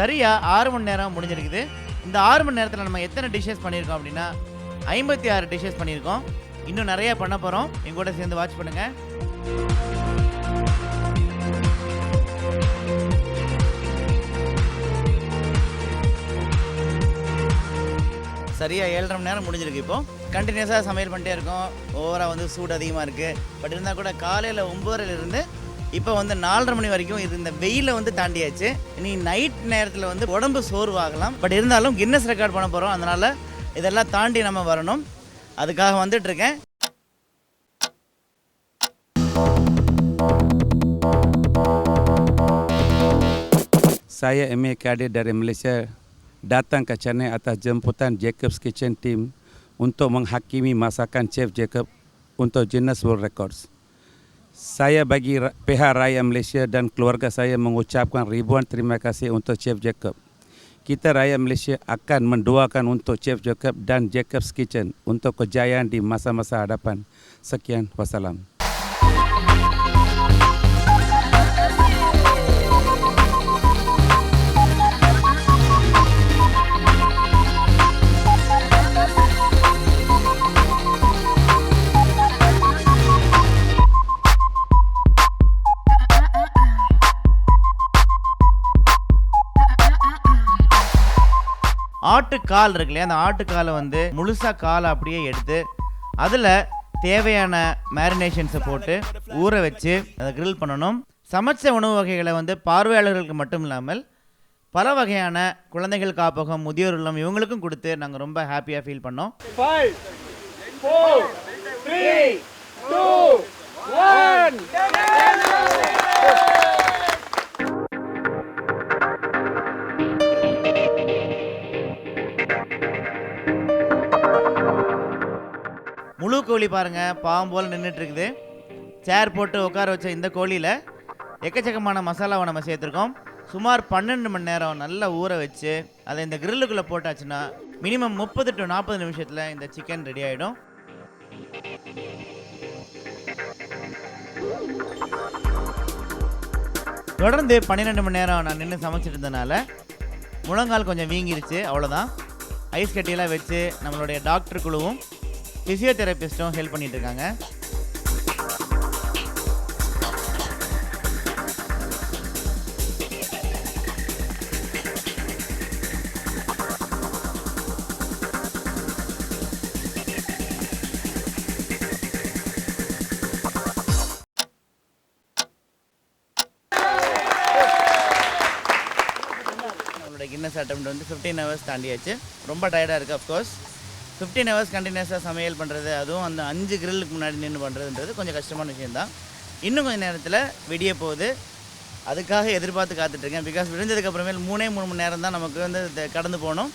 சரியாக 6 மணி நேரம் முடிஞ்சிருக்குது. இந்த 6 மணி நேரத்தில் நம்ம எத்தனை டிஷ்ஷஸ் பண்ணியிருக்கோம் அப்படின்னா 56 டிஷ்ஷஸ் பண்ணியிருக்கோம். இன்னும் நிறையா பண்ண போகிறோம். எங்கூட சேர்ந்து வாட்ச் பண்ணுங்கள். சரியாக 7.5 மணி நேரம் முடிஞ்சிருக்கு. இப்போது கண்டினியூஸாக சமையல் பண்ணிட்டே இருக்கோம். ஓவராக வந்து சூடு அதிகமாக இருக்குது. பட் இருந்தால் கூட காலையில் 9:30 இப்போ வந்து 4:30 மணி வரைக்கும் இது இந்த வெயிலை வந்து தாண்டியாச்சு. இனி நைட் நேரத்தில் வந்து உடம்பு சோர்வாகலாம். பட் இருந்தாலும் கின்னஸ் ரெக்கார்ட் பண்ண போகிறோம். அதனால் இதெல்லாம் தாண்டி நம்ம வரணும். அதுக்காக வந்துட்டுருக்கேன். Saya Emil Kadir dari Malaysia datang ke Chennai atas jemputan Jacob's Kitchen Team untuk menghakimi masakan Chef Jacob untuk Guinness World Records. Saya bagi pihak rakyat Malaysia dan keluarga saya mengucapkan ribuan terima kasih untuk Chef Jacob. Kita rakyat Malaysia akan mendoakan untuk Chef Jacob dan Jacob's Kitchen untuk kejayaan di masa-masa hadapan. Sekian, wassalam. ஆட்டுக்கால் இருக்கு இல்லையா, அந்த ஆட்டுக்காலை வந்து முழுசாக காலை அப்படியே எடுத்து அதில் தேவையான மேரினேஷன்ஸை போட்டு ஊற வச்சு அதை கிரில் பண்ணணும். சமைச்ச உணவு வகைகளை வந்து பார்வையாளர்களுக்கு மட்டும் இல்லாமல் பல வகையான குழந்தைகள் காப்பகம், முதியோர் இல்லம் இவங்களுக்கும் கொடுத்து நாங்கள் ரொம்ப ஹாப்பியாக ஃபீல் பண்ணோம். 5, 4, 3, 2, 1. முழு கோழி பாருங்கள், பாவம் போல் நின்றுட்டு இருக்குது. சேர் போட்டு உட்கார வச்ச இந்த கோழியில் எக்கச்சக்கமான மசாலாவை நம்ம சேர்த்துருக்கோம். சுமார் 12 மணி நேரம் நல்லா ஊற வச்சு அதை இந்த கிரில்லுக்குள்ளே போட்டாச்சுன்னா மினிமம் 30 to 40 நிமிஷத்தில் இந்த சிக்கன் ரெடி ஆகிடும். தொடர்ந்து 12 மணி நேரம் நான் நின்று சமைச்சிட்டு இருந்தனால முழங்கால் கொஞ்சம் வீங்கிருச்சு, அவ்வளோதான். ஐஸ் கட்டியெல்லாம் வச்சு நம்மளுடைய டாக்டர் குழுவும் ஃபிசியோதெரபிஸ்ட்டும் ஹெல்ப் பண்ணிட்டு இருக்காங்க. நம்மளோட கின்னஸ் அட்டெம்ப்ட் வந்து 15 hours தாண்டியாச்சு. ரொம்ப டயர்டாக இருக்குது. அஃப்கோர்ஸ் 15 hours கண்டினியூஸாக சமையல் பண்ணுறது, அதுவும் அந்த 5 கிரில்லுக்கு முன்னாடி நின்று பண்ணுறதுன்றது கொஞ்சம் கஷ்டமான விஷயந்தான். இன்னும் கொஞ்சம் நேரத்தில் விடிய போகுது. அதுக்காக எதிர்பார்த்து காத்துட்ருக்கேன். பிகாஸ் விழுந்ததுக்கப்புறமேல் 3 மணி நேரம் தான் நமக்கு வந்து கடந்து போகணும்.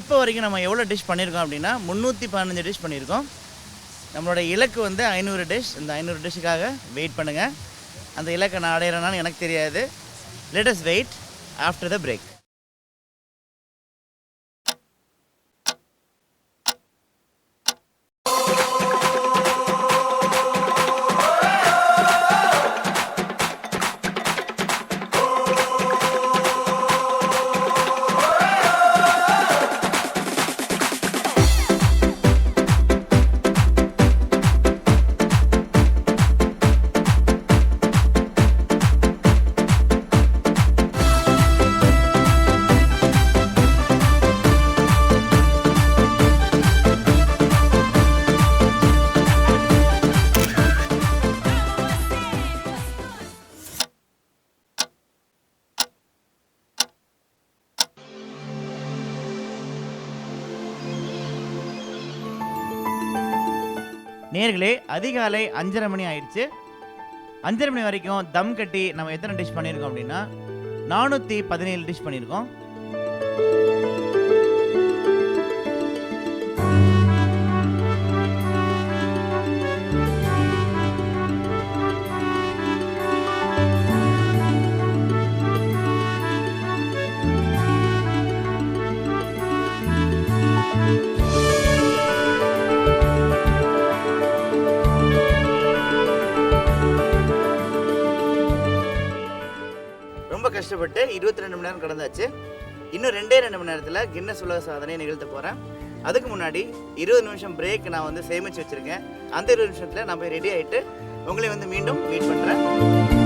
இப்போ வரைக்கும் நம்ம எவ்வளோ டிஷ் பண்ணியிருக்கோம் அப்படின்னா 315 டிஷ் பண்ணியிருக்கோம். நம்மளோட இலக்கு வந்து 500 டிஷ். இந்த 500 டிஷ்ஷுக்காக வெயிட் பண்ணுங்கள். அந்த இலக்கை நான் அடையிறேனான்னு எனக்கு தெரியாது. Let us wait after the break. நேர்களே, அதிகாலை 5:30 மணி ஆயிடுச்சு. 5:30 மணி வரைக்கும் தம் கட்டி நம்ம எத்தனை டிஷ் பண்ணியிருக்கோம் அப்படின்னா 417 டிஷ் பண்ணியிருக்கோம். கஷ்டப்பட்டு 22 மணி நேரம் கடந்தாச்சு. இன்னும் 2 மணி நேரத்தில் கின்னஸ் உலக சாதனையை நிகழ்த்த போகிறேன். அதுக்கு முன்னாடி 20 நிமிஷம் பிரேக் நான் வந்து சேமித்து வச்சுருக்கேன். அந்த 20 நிமிஷத்தில் நான் போய் ரெடி ஆகிட்டு உங்களை வந்து மீண்டும் மீட் பண்ணுறேன்.